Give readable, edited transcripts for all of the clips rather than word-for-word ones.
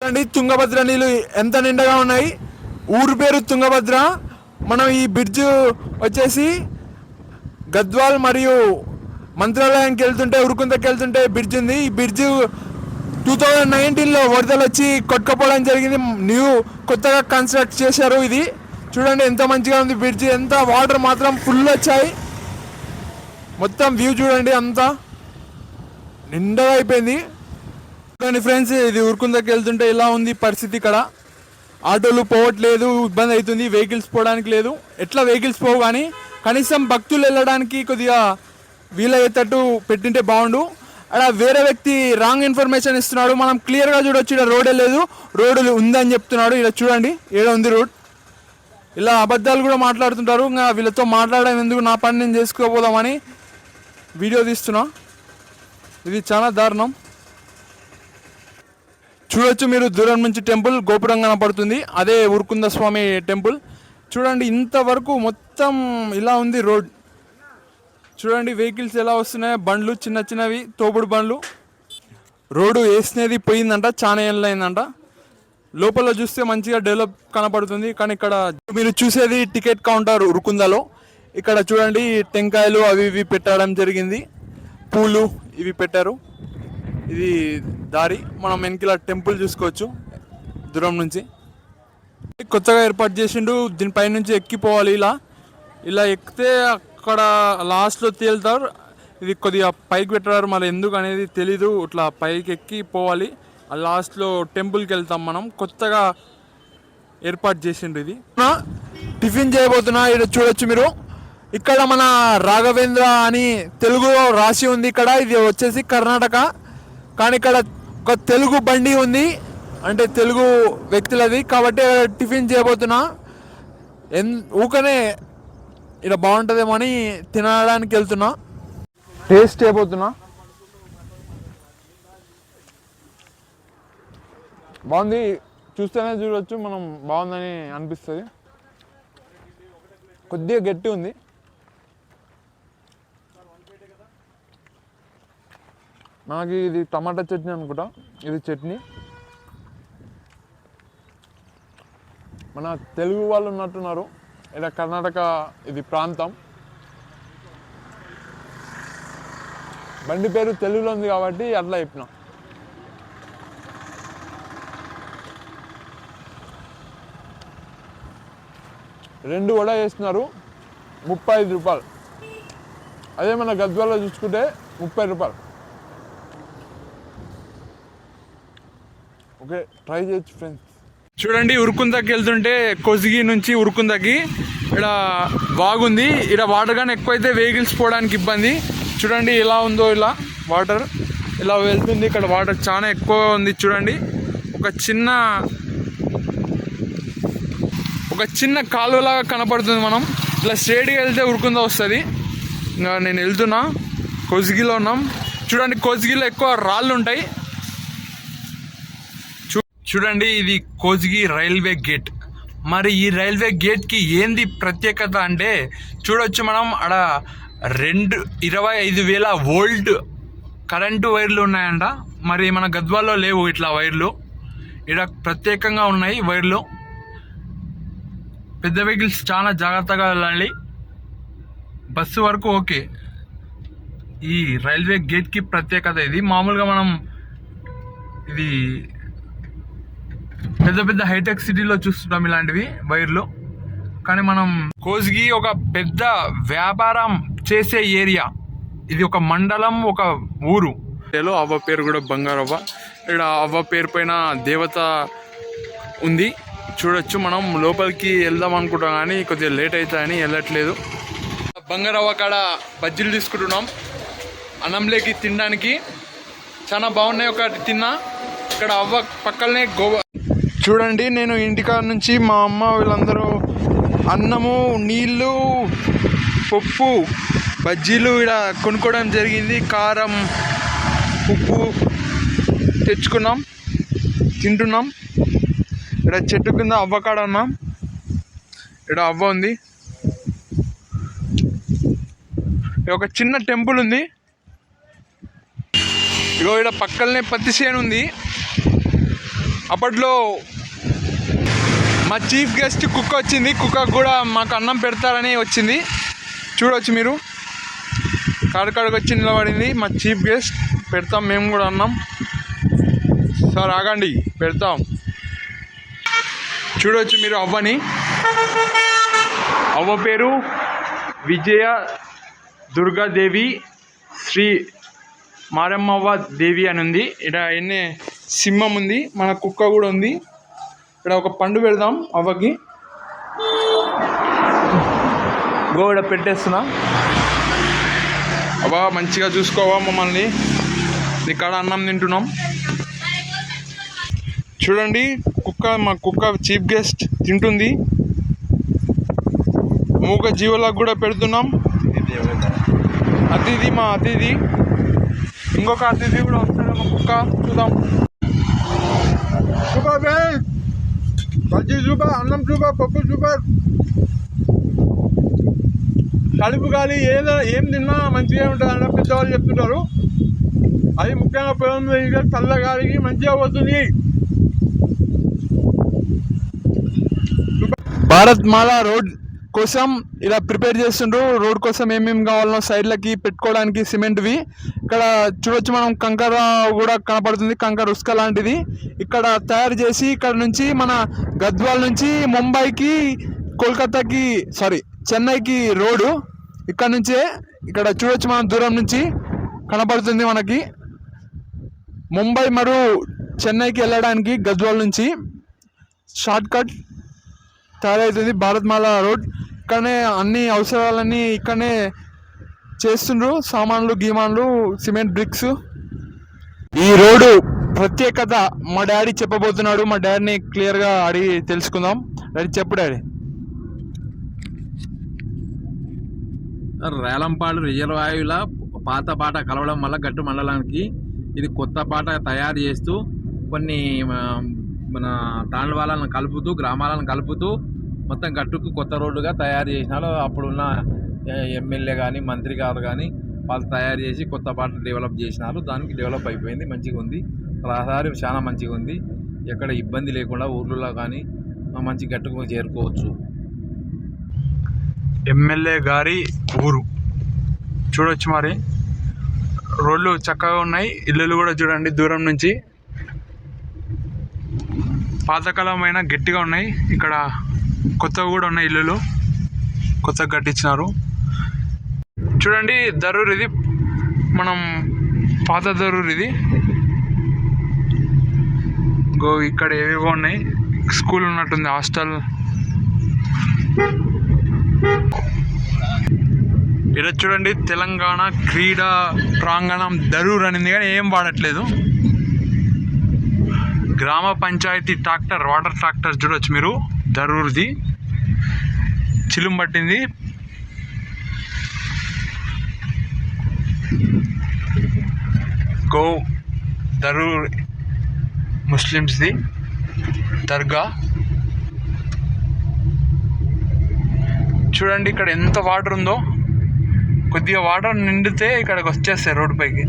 అండి తుంగభద్ర నీళ్ళు ఎంత నిండగా ఉన్నాయి. ఊరు పేరు తుంగభద్ర. మనం ఈ బ్రిడ్జ్ వచ్చేసి గద్వాల్ మరియు మంత్రాలయానికి వెళ్తుంటే ఉరుకుందకి వెళ్తుంటే బ్రిడ్జ్ ఉంది. ఈ బ్రిడ్జ్ 2019లో వరదలు వచ్చి కొట్టుకపోవడం జరిగింది. కొత్తగా కన్స్ట్రక్ట్ చేశారు. ఇది చూడండి ఎంత మంచిగా ఉంది బ్రిడ్జ్. ఎంత వాటర్ మాత్రం ఫుల్ వచ్చాయి. మొత్తం వ్యూ చూడండి అంతా నిండగా అయిపోయింది. కానీ ఫ్రెండ్స్ ఇది ఉరుకుందకి వెళ్తుంటే ఇలా ఉంది పరిస్థితి. ఇక్కడ ఆటోలు పోవట్లేదు, ఇబ్బంది అవుతుంది. వెహికల్స్ పోవడానికి లేదు. ఎట్లా వెహికల్స్ పోవు కానీ కనీసం భక్తులు వెళ్ళడానికి కొద్దిగా వీలయ్యేటట్టు పెట్టింటే బాగుండు. అక్కడ వేరే వ్యక్తి రాంగ్ ఇన్ఫర్మేషన్ ఇస్తున్నాడు. మనం క్లియర్గా చూడొచ్చు. ఇక్కడ రోడే లేదు, రోడ్డు ఉందని చెప్తున్నాడు. ఇలా చూడండి ఏడ ఉంది రోడ్. ఇలా అబద్ధాలు కూడా మాట్లాడుతుంటారు. ఇంకా వీళ్ళతో మాట్లాడడం ఎందుకు, నా పని నేను చేసుకోపోదామని వీడియో తీస్తున్నా. ఇది చాలా దారుణం. చూడొచ్చు మీరు దూరం నుంచి టెంపుల్ గోపురం కనపడుతుంది. అదే ఉరుకుంద స్వామి టెంపుల్. చూడండి ఇంతవరకు మొత్తం ఇలా ఉంది రోడ్. చూడండి వెహికల్స్ ఎలా వస్తున్నాయో. బండ్లు చిన్న చిన్నవి తోపుడు బండ్లు. రోడ్డు వేసినది పోయిందంట, చాలా ఏళ్ళు అయిందంట. లోపల చూస్తే మంచిగా డెవలప్ కనపడుతుంది. కానీ ఇక్కడ మీరు చూసేది టికెట్ కౌంటర్ ఉరుకుందలో. ఇక్కడ చూడండి టెంకాయలు అవి ఇవి పెట్టడం జరిగింది. పూలు ఇవి పెట్టారు. ఇది దారి. మనం వెనకిల టెంపుల్ చూసుకోవచ్చు దూరం నుంచి. కొత్తగా ఏర్పాటు చేసిండు. దీనిపై నుంచి ఎక్కిపోవాలి. ఇలా ఎక్కితే అక్కడ లాస్ట్లో తేలుతారు. ఇది కొద్దిగా పైకి పెట్టారు, మరి ఎందుకు అనేది తెలీదు. ఇట్లా పైకి ఎక్కి పోవాలి. ఆ లాస్ట్లో టెంపుల్కి వెళ్తాం మనం. కొత్తగా ఏర్పాటు చేసిండు ఇది. టిఫిన్ చేయబోతున్నా. ఇక్కడ చూడొచ్చు మీరు. ఇక్కడ మన రాఘవేంద్ర అని తెలుగులో రాసి ఉంది. ఇక్కడ ఇది వచ్చేసి కర్ణాటక. కానీ ఇక్కడ ఒక తెలుగు బండి ఉంది, అంటే తెలుగు వ్యక్తులది. కాబట్టి టిఫిన్ చేయబోతున్నా. ఊకనే ఇక్కడ బాగుంటుందేమో అని తినడానికి వెళ్తున్నా. టేస్ట్ చేయబోతున్నా. బాగుంది. చూస్తేనే చూడవచ్చు మనం, బాగుందని అనిపిస్తుంది. కొద్దిగా గట్టి ఉంది. నాకు ఇది టమాటా చట్నీ అనుకుంటా. ఇది చట్నీ. మన తెలుగు వాళ్ళు ఉన్నట్టున్నారు. ఇలా కర్ణాటక ఇది ప్రాంతం. బండి పేరు తెలుగులో ఉంది కాబట్టి అట్లా చెప్పిన. రెండు వడ వేస్తున్నారు, 35 రూపాయలు. అదే మన గద్వాల్లో చూసుకుంటే 30 రూపాయలు. ఓకే, ట్రై చేయొచ్చు ఫ్రెండ్స్. చూడండి ఉరుకుందకి వెళ్తుంటే కొసిగి నుంచి ఉరుకుందకి ఇక్కడ బాగుంది. ఇక్కడ వాటర్ కానీ ఎక్కువైతే వెహికల్స్ పోవడానికి ఇబ్బంది. చూడండి ఎలా ఉందో. ఇలా వాటర్ ఇలా వెళ్తుంది. ఇక్కడ వాటర్ చాలా ఎక్కువ ఉంది. చూడండి ఒక చిన్న కాలువలాగా కనపడుతుంది. మనం ఇలా స్ట్రేట్గా వెళ్తే ఉరుకుంద వస్తుంది. ఇంకా నేను వెళ్తున్నా. కొసిగిలో ఉన్నాం. చూడండి కొసిగిలో ఎక్కువ రాళ్ళు ఉంటాయి. చూడండి ఇది కోసిగి రైల్వే గేట్. మరి ఈ రైల్వే గేట్కి ఏంది ప్రత్యేకత అంటే చూడొచ్చు మనం. ఆడ 25,000 వోల్ట్ కరెంటు వైర్లు ఉన్నాయంట. మరి మన గద్వాల్లో లేవు ఇట్లా వైర్లు. ఇక్కడ ప్రత్యేకంగా ఉన్నాయి వైర్లు. పెద్ద వెహికల్స్ చాలా జాగ్రత్తగా వెళ్ళాలి. బస్సు వరకు ఓకే. ఈ రైల్వే గేట్కి ప్రత్యేకత ఇది. మామూలుగా మనం ఇది పెద్ద పెద్ద హైటెక్ సిటీలో చూస్తుంటాం ఇలాంటివి వైర్లు. కానీ మనం కోసిగి ఒక పెద్ద వ్యాపారం చేసే ఏరియా. ఇది ఒక మండలం, ఒక ఊరు. అవ్వ పేరు కూడా బంగారవ్వ. ఇక్కడ అవ్వ పేరు పైన దేవత ఉంది. చూడొచ్చు. మనం లోపలికి వెళ్దాం అనుకుంటాం కానీ కొద్దిగా లేట్ అవుతాయని వెళ్ళట్లేదు. బంగారవ్వ కాడ బజ్జీలు తీసుకుంటున్నాం అన్నంలోకి తినడానికి. చాలా బాగున్నాయి. ఒకటి తిన్నా. ఇక్కడ అవ్వ పక్కనే చూడండి. నేను ఇంటికాడ నుంచి మా అమ్మ వీళ్ళందరూ అన్నము, నీళ్ళు, పప్పు, బజ్జీలు ఇక్కడ కొనుక్కోవడం జరిగింది. కారం, ఉప్పు తెచ్చుకున్నాం, తింటున్నాం. ఇక్కడ చెట్టు కింద అవ్వకాడ ఉన్నాం. ఇక్కడ అవ్వ ఉంది. ఒక చిన్న టెంపుల్ ఉంది. ఇగో ఇక్కడ పక్కనే పత్తి చేను ఉంది. అప్పట్లో మా చీఫ్ గెస్ట్ కుక్క వచ్చింది, కుక్క కూడా మాకు అన్నం పెడతారని వచ్చింది. చూడవచ్చు మీరు, కాడకాడకు వచ్చి నిలబడింది మా చీఫ్ గెస్ట్. పెడతాం మేము కూడా అన్నం. సార్ ఆగండి, పెడతాం. చూడవచ్చు మీరు అవ్వని. అవ్వ పేరు విజయ దుర్గాదేవి శ్రీ మారమ్మవ్వ దేవి అని ఉంది. ఇక్కడ ఎన్ని సింహం ఉంది, మన కుక్క కూడా ఉంది. ఇక్కడ ఒక పండు పెడదాం అవ్వకి. గోడ పెట్టేస్తున్నా. అవ్వ మంచిగా చూసుకోవా మమ్మల్ని, ఇక్కడ అన్నం తింటున్నాం. చూడండి కుక్క, మా కుక్క చీఫ్ గెస్ట్ తింటుంది. మూగ జీవులకు కూడా పెడుతున్నాం. అతిథి, మా అతిథి. ఇంకొక అతిథి కూడా వస్తాడు మా కుక్క, చూద్దాం. సూపర్ బజ్జీ సూపర్, అన్నం సూపర్, పప్పు సూపర్. కడుపు గాలి ఏం తిన్నా మంచిగా ఉంటుంది అన్న పెద్దవాళ్ళు చెప్తుంటారు. అది ముఖ్యంగా పొలం చల్ల గాలికి మంచిగా పోతుంది. భారత్ మాలా రోడ్ కోసం ఇలా ప్రిపేర్ చేస్తుండ్రు. రోడ్ కోసం ఏమేమి కావాలనో సైడ్లకి పెట్టుకోవడానికి సిమెంట్వి. ఇక్కడ చూడొచ్చు మనం, కంకర కూడా కనపడుతుంది, కంకర ఉస్క లాంటిది. ఇక్కడ తయారు చేసి ఇక్కడ నుంచి మన గద్వాల నుంచి ముంబైకి, కోల్కతాకి, చెన్నైకి రోడ్డు ఇక్కడ నుంచే. ఇక్కడ చూడొచ్చు మనం, దూరం నుంచి కనపడుతుంది మనకి. ముంబై మరియు చెన్నైకి వెళ్ళడానికి గద్వాల నుంచి షార్ట్ కట్ తయారవుతుంది భారత్మాల రోడ్. ఇక్కడనే అన్ని అవసరాలన్నీ ఇక్కడనే చేస్తుండ్రు, సామాన్లు గీమాన్లు, సిమెంట్ బ్రిక్స్. ఈ రోడ్డు ప్రత్యేకత మా డాడీ చెప్పబోతున్నాడు. మా డాడీని క్లియర్గా అడిగి తెలుసుకుందాం. డాడీ చెప్పు డాడీ. రేలంపాడు రిజర్వాయుల పాత పాట కలవడం వల్ల గట్టు మండలానికి ఇది కొత్త పాట తయారు చేస్తూ కొన్ని మన తాండవాలను కలుపుతూ, గ్రామాలను కలుపుతూ మొత్తం గట్టుకు కొత్త రోడ్డుగా తయారు చేసినారు. అప్పుడున్న ఎమ్మెల్యే కానీ, మంత్రి గారు కానీ వాళ్ళు తయారు చేసి కొత్త పాట డెవలప్ చేసినారు. దానికి డెవలప్ అయిపోయింది, మంచిగా ఉంది. రహదారి చాలా మంచిగా ఉంది. ఎక్కడ ఇబ్బంది లేకుండా ఊర్లలో కానీ మంచి గట్టుకు చేరుకోవచ్చు. ఎమ్మెల్యే గారి ఊరు చూడొచ్చు. మరి రోడ్లు చక్కగా ఉన్నాయి, ఇల్లులు కూడా చూడండి దూరం నుంచి పాతకాలమైన గట్టిగా ఉన్నాయి. ఇక్కడ కొత్తగా కూడా ఉన్నాయి ఇల్లులు, కొత్తగా కట్టించినారు. చూడండి దరూర్, ఇది మనం పాత దరూర్ ఇది. ఇక్కడ ఏవేవో ఉన్నాయి, స్కూల్ ఉన్నట్టుంది, హాస్టల్. ఇక్కడ చూడండి తెలంగాణ క్రీడా ప్రాంగణం దరూర్ అనింది కానీ ఏం వాడట్లేదు. గ్రామ పంచాయతీ ట్రాక్టర్, వాటర్ ట్రాక్టర్ చూడవచ్చు మీరు, దరూర్ది. చిలుం పట్టింది. గో దరూర్ ముస్లిమ్స్ది దర్గా. చూడండి ఇక్కడ ఎంత వాటర్ ఉందో. కొద్దిగా వాటర్ నిండితే ఇక్కడికి వచ్చేస్తాయి రోడ్డు పైకి.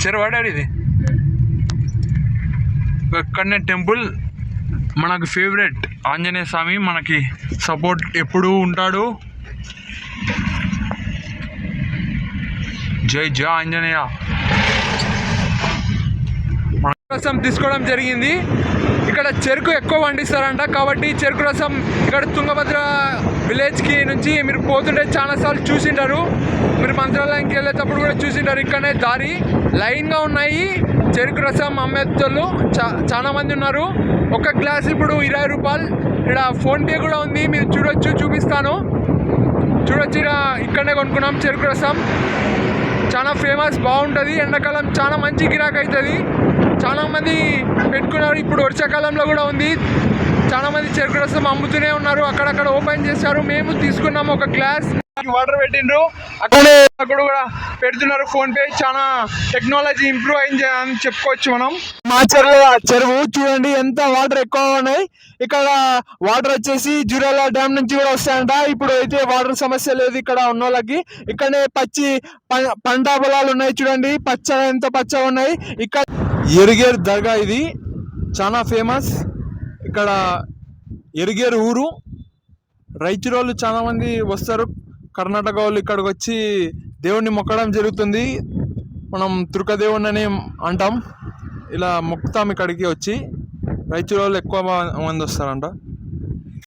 చెరువాడాడు ఇది. ఇక్కడనే టెంపుల్, మనకు ఫేవరెట్ ఆంజనేయ స్వామి మనకి సపోర్ట్ ఎప్పుడూ ఉంటాడు. జై జై ఆంజనేయ. రసం తీసుకోవడం జరిగింది. ఇక్కడ చెరుకు ఎక్కువ పండిస్తారంట, కాబట్టి చెరుకు రసం ఇక్కడ తుంగభద్ర విలేజ్కి నుంచి మీరు పోతుంటే చాలాసార్లు చూసింటారు. మీరు మంత్రాలయంకి వెళ్ళేటప్పుడు కూడా చూసింటారు. ఇక్కడనే దారి లైన్గా ఉన్నాయి చెరుకు రసం అమ్మేతోళ్ళు చాలా మంది ఉన్నారు. ఒక గ్లాస్ ఇప్పుడు 20 రూపాయలు. ఇక్కడ ఫోన్పే కూడా ఉంది, మీరు చూడొచ్చు, చూపిస్తాను. చూడొచ్చు, ఇక్కడనే కొనుక్కున్నాం చెరుకు రసం. చాలా ఫేమస్, బాగుంటుంది. ఎండాకాలం చాలా మంచి గిరాకీ అవుతుంది. చాలామంది పెట్టుకున్నారు. ఇప్పుడు వర్షాకాలంలో కూడా ఉంది. చాలామంది చెరుకు రసం అమ్ముతూనే ఉన్నారు. అక్కడక్కడ ఓపెన్ చేశారు. మేము తీసుకున్నాము ఒక గ్లాస్. వాటర్ పెట్టిండ్రు, అక్కడ కూడా పెడుతున్నారు. ఫోన్పే. చాలా టెక్నాలజీ ఇంప్రూవ్ అయింది అని చెప్పుకోవచ్చు మనం. మా చెరువు చూడండి ఎంత వాటర్ ఎక్కువ ఉన్నాయి. ఇక్కడ వాటర్ వచ్చేసి జూరాల డ్యామ్ నుంచి కూడా వస్తాయంట. ఇప్పుడు అయితే వాటర్ సమస్య లేదు ఇక్కడ ఉన్న వాళ్ళకి. ఇక్కడనే పచ్చి పంట పొలాలు ఉన్నాయి చూడండి, ఎంత పచ్చగా ఉన్నాయి. ఇక్కడ ఎరిగేరు దర్గా ఇది చాలా ఫేమస్. ఇక్కడ ఎరిగేరు ఊరు, రాయచూరు వాళ్ళు చాలా మంది వస్తారు. కర్ణాటక వాళ్ళు ఇక్కడికి వచ్చి దేవుణ్ణి మొక్కడం జరుగుతుంది. మనం తుర్క దేవుణ్ణి అని అంటాం. ఇలా మొక్కుతాం ఇక్కడికి వచ్చి. రాయచూరు వాళ్ళు ఎక్కువ మంది వస్తారంట.